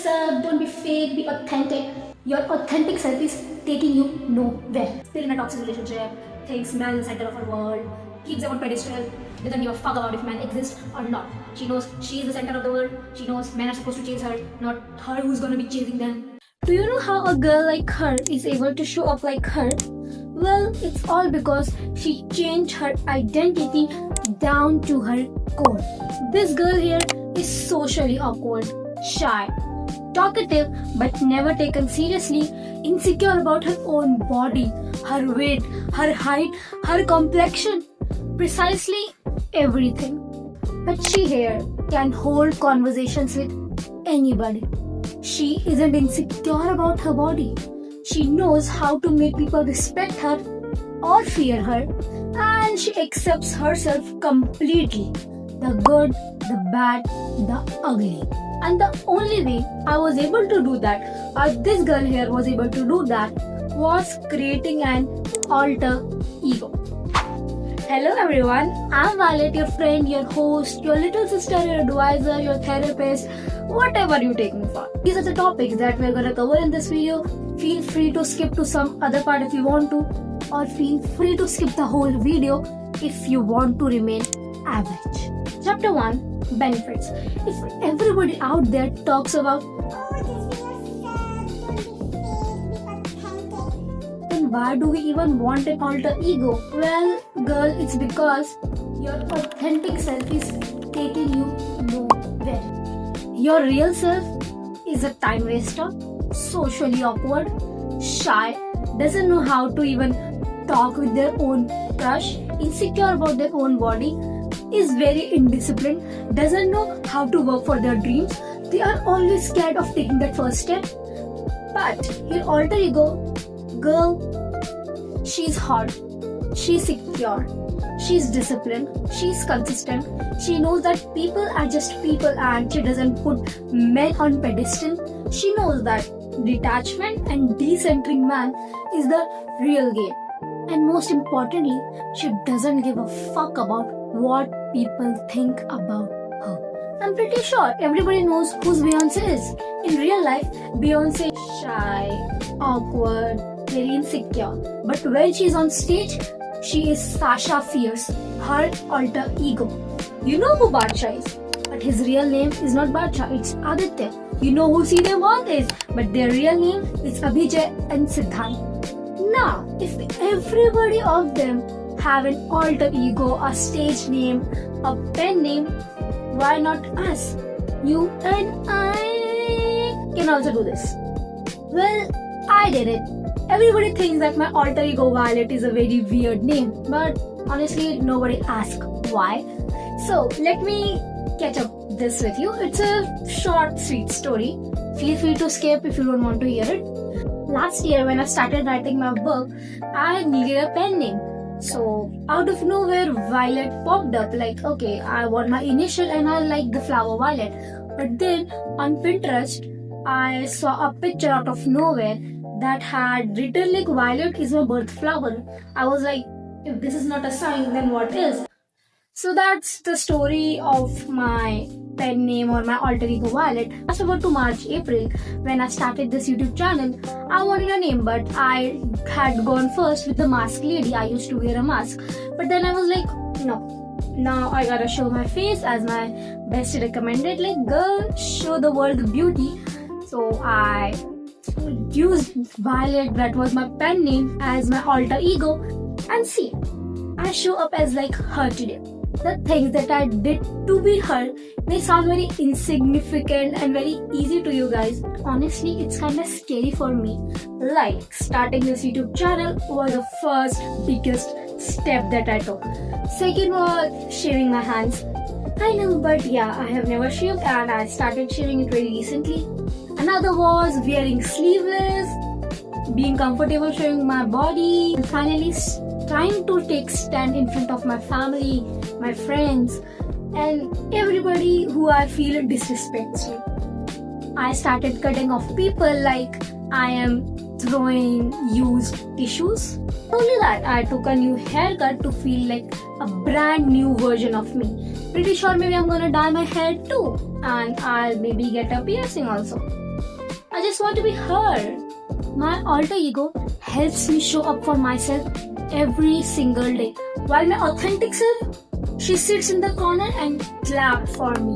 yourself, don't be fake, be authentic. Your authentic self is taking you nowhere. Still in a toxic relationship, thinks man is the center of her world, keeps them on pedestal, doesn't give a fuck about if man exists or not. She knows she is the center of the world. She knows men are supposed to chase her, not her who's gonna be chasing them. Do you know how a girl like her is able to show up like her? Well, it's all because she changed her identity down to her core. This girl here is socially awkward, shy, talkative but never taken seriously, insecure about her own body, her weight, her height, her complexion, precisely everything. But she here can hold conversations with anybody. She isn't insecure about her body. She knows how to make people respect her or fear her, and she accepts herself completely. The good, the bad, the ugly. And the only way I was able to do that, or this girl here was able to do that, was creating an alter ego. Hello everyone, I'm Violet, your friend, your host, your little sister, your advisor, your therapist, whatever you take me for. These are the topics that we're gonna cover in this video. Feel free to skip to some other part if you want to, or feel free to skip the whole video if you want to remain average. Chapter 1, Benefits. If everybody out there talks about then why do we even want an alter ego? Well, girl, it's because your authentic self is taking you nowhere. Your real self is a time waster, socially awkward, shy, doesn't know how to even talk with their own crush, insecure about their own body, is very indisciplined, doesn't know how to work for their dreams. They are always scared of taking that first step. But your alter ego, girl, she's hot, she's secure, she's disciplined, she's consistent. She knows that people are just people and she doesn't put men on pedestal. She knows that detachment and decentering man is the real game. And most importantly, she doesn't give a fuck about what people think about her. I'm pretty sure everybody knows who Beyonce is. In real life, Beyonce is shy, awkward, very insecure. But when she's on stage, she is Sasha Fierce, her alter ego. You know who Badsha is, but his real name is not Badsha, it's Aditya. You know who Seedhe Moth is, but their real name is Abhijay and Siddhant. Now, if everybody of them have an alter ego, a stage name, a pen name, why not us? You and I can also do this. Well, I did it. Everybody thinks that my alter ego Violet is a very weird name, but honestly, nobody asked why. So, let me catch up this with you. It's a short, sweet story. Feel free to skip if you don't want to hear it. Last year, when I started writing my book, I needed a pen name. So, out of nowhere, Violet popped up. Like, okay, I want my initial and I like the flower Violet. But then, on Pinterest, I saw a picture out of nowhere that had written like Violet is my birth flower. I was like, if this is not a sign, then what is? So that's the story of my pen name or my alter ego Violet. Fast forward to March, April, when I started this YouTube channel, I wanted a name, but I had gone first with the mask lady. I used to wear a mask. But then I was like, no, now I gotta show my face as my bestie recommended. Like, girl, show the world the beauty. So I used Violet, that was my pen name, as my alter ego. And see, I show up as like her today. The things that I did to be her may sound very insignificant and very easy to you guys. Honestly, it's kind of scary for me. Like, starting this YouTube channel was the first biggest step that I took. Second was shaving my hands. I know, but yeah, I have never shaved and I started shaving it very recently. Another was wearing sleeveless, being comfortable showing my body, and finally trying to take stand in front of my family, my friends, and everybody who I feel disrespects me. I started cutting off people like I am throwing used tissues. Not only that, I took a new haircut to feel like a brand new version of me. Pretty sure maybe I'm gonna dye my hair too, and I'll maybe get a piercing also. I just want to be her. My alter ego helps me show up for myself every single day, while my authentic self, she sits in the corner and claps for me.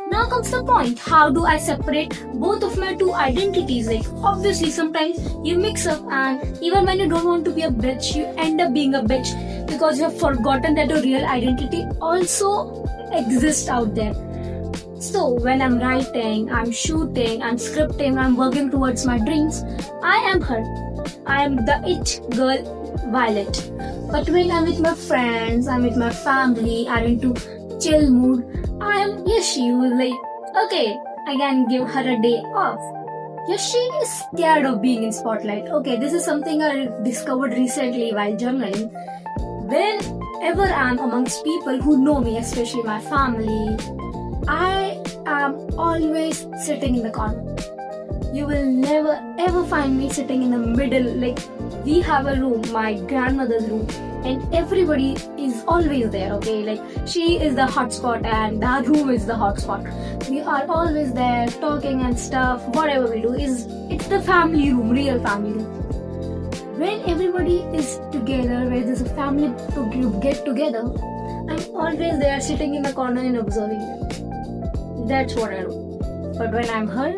Now comes the point, how do I separate both of my two identities? Like, obviously sometimes you mix up, and even when you don't want to be a bitch, you end up being a bitch because you have forgotten that your real identity also exists out there. So when I'm writing, I'm shooting, I'm scripting, I'm working towards my dreams, I am her. I am the it girl Violet. But when I'm with my friends, I'm with my family, I'm into chill mood, I am Yashi, who is like, okay, I can give her a day off. Yashi is scared of being in spotlight. Okay, this is something I discovered recently while journaling. Whenever I'm amongst people who know me, especially my family, I am always sitting in the corner. You will never ever find me sitting in the middle. Like, we have a room, my grandmother's room, and everybody is always there, okay? Like, she is the hotspot and that room is the hotspot. We are always there talking and stuff. Whatever we do it's the family room, real family room. When everybody is together, where there's a family to get together, I'm always there sitting in the corner and observing them. That's what I do. But when I'm her,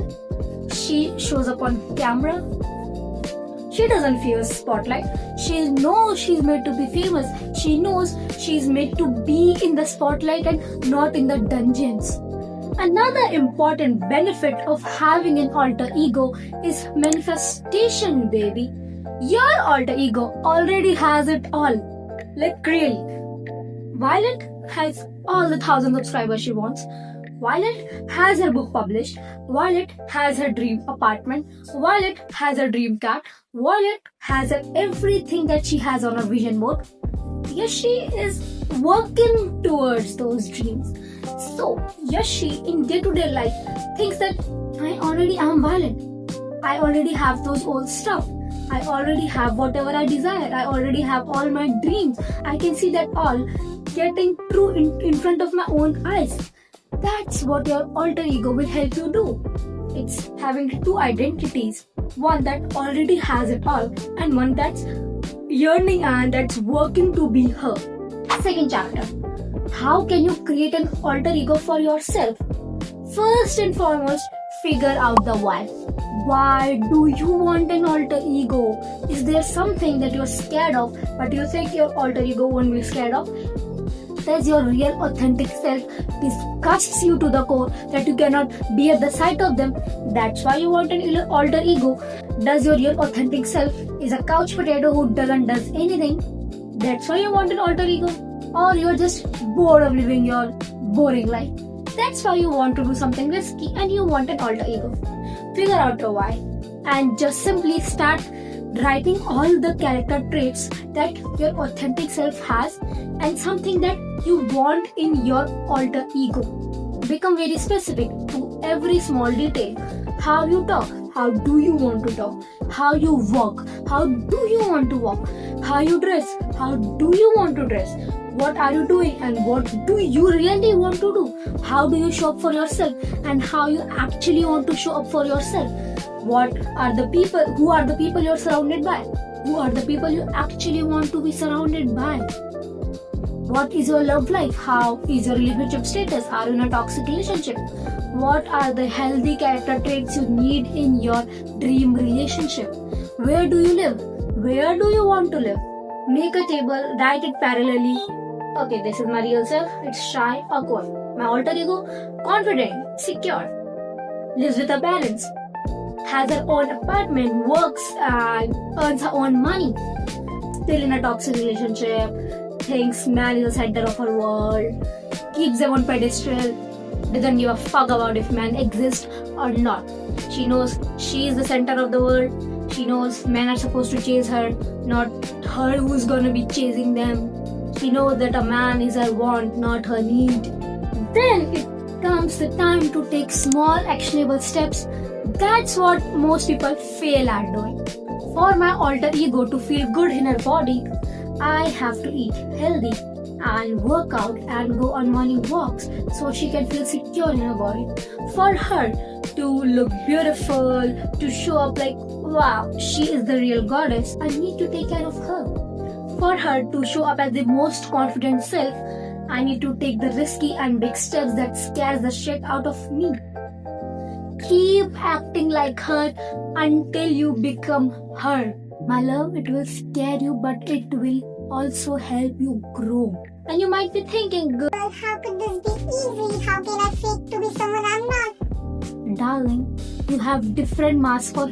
she shows up on camera. She doesn't fear spotlight. She knows she's made to be famous. She knows she's made to be in the spotlight and not in the dungeons. Another important benefit of having an alter ego is manifestation, baby. Your alter ego already has it all. Like, really. Violet has all the 1,000 subscribers she wants. Violet has her book published. Violet has her dream apartment. Violet has her dream cat. Violet has everything that she has on her vision board. Yashi is working towards those dreams. So, Yashi in day-to-day life thinks that I already am Violet. I already have those old stuff. I already have whatever I desire. I already have all my dreams. I can see that all getting true in front of my own eyes. That's what your alter ego will help you do. It's having two identities. One that already has it all, and one that's yearning and that's working to be her. Second chapter. How can you create an alter ego for yourself? First and foremost, figure out the why. Why do you want an alter ego? Is there something that you're scared of, but you think your alter ego won't be scared of? Does your real authentic self disgusts you to the core that you cannot bear the sight of them? That's why you want an alter ego. Does your real authentic self is a couch potato who doesn't does anything? That's why you want an alter ego. Or you're just bored of living your boring life. That's why you want to do something risky and you want an alter ego. Figure out your why and just simply start writing all the character traits that your authentic self has and something that you want in your alter ego. Become very specific to every small detail. How you talk, how do you want to talk? How you walk, how do you want to walk? How you dress, how do you want to dress? What are you doing and what do you really want to do? How do you show up for yourself and how you actually want to show up for yourself? Who are the people you're surrounded by? Who are the people you actually want to be surrounded by? What is your love life? How is your relationship status? Are you in a toxic relationship? What are the healthy character traits you need in your dream relationship? Where do you live? Where do you want to live? Make a table, write it parallelly. Okay, this is my real self. It's shy, awkward. My alter ego, confident, secure. Lives with her parents. Has her own apartment, works and earns her own money. Still in a toxic relationship. Thinks man is the center of her world. Keeps them on pedestal. Doesn't give a fuck about if man exists or not. She knows she is the center of the world. She knows men are supposed to chase her, not her who's gonna be chasing them. She knows that a man is her want, not her need. Then it comes the time to take small actionable steps. That's what most people fail at doing. For my alter ego to feel good in her body, I have to eat healthy and work out and go on morning walks so she can feel secure in her body. For her to look beautiful, to show up like, wow, she is the real goddess. I need to take care of her. For her to show up as the most confident self, I need to take the risky and big steps that scares the shit out of me. Keep acting like her until you become her. My love, it will scare you, but it will also help you grow. And you might be thinking, girl, How could this be easy? How can I fake to be someone I'm not? darling, you have different masks for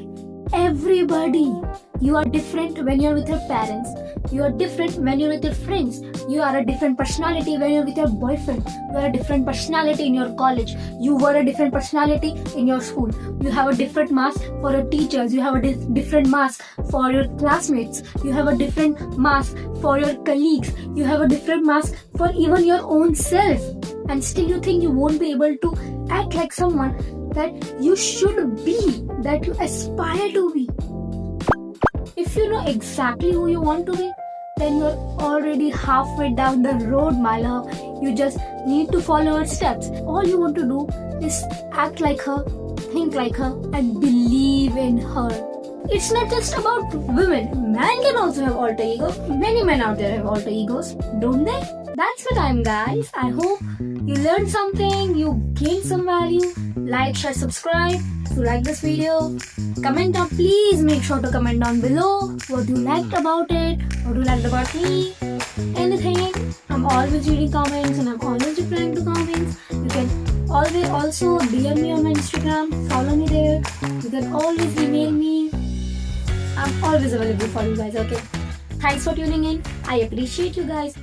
everybody. You are different when you're with your parents. You are different when you're with your friends. You are a different personality when you're with your boyfriend. You are a different personality in your college. You were a different personality in your school. You have a different mask for your teachers. You have a different mask for your classmates. You have a different mask for your colleagues. You have a different mask for even your own self. And still you think you won't be able to act like someone that you should be, that you aspire to be. If you know exactly who you want to be, then you're already halfway down the road, my love. You just need to follow her steps. All you want to do is act like her, think like her, and believe in her. It's not just about women. Men can also have alter ego. Many men out there have alter egos, don't they? That's the time, guys. I hope you learned something, you gained some value. Like, share, subscribe. If you like this video, comment down. Please make sure to comment down below what you liked about it, what you liked about me, anything. I'm always reading comments and I'm always replying to comments. You can always also DM me on my Instagram, follow me there. You can always email me. I'm always available for you guys, okay? Thanks for tuning in. I appreciate you guys.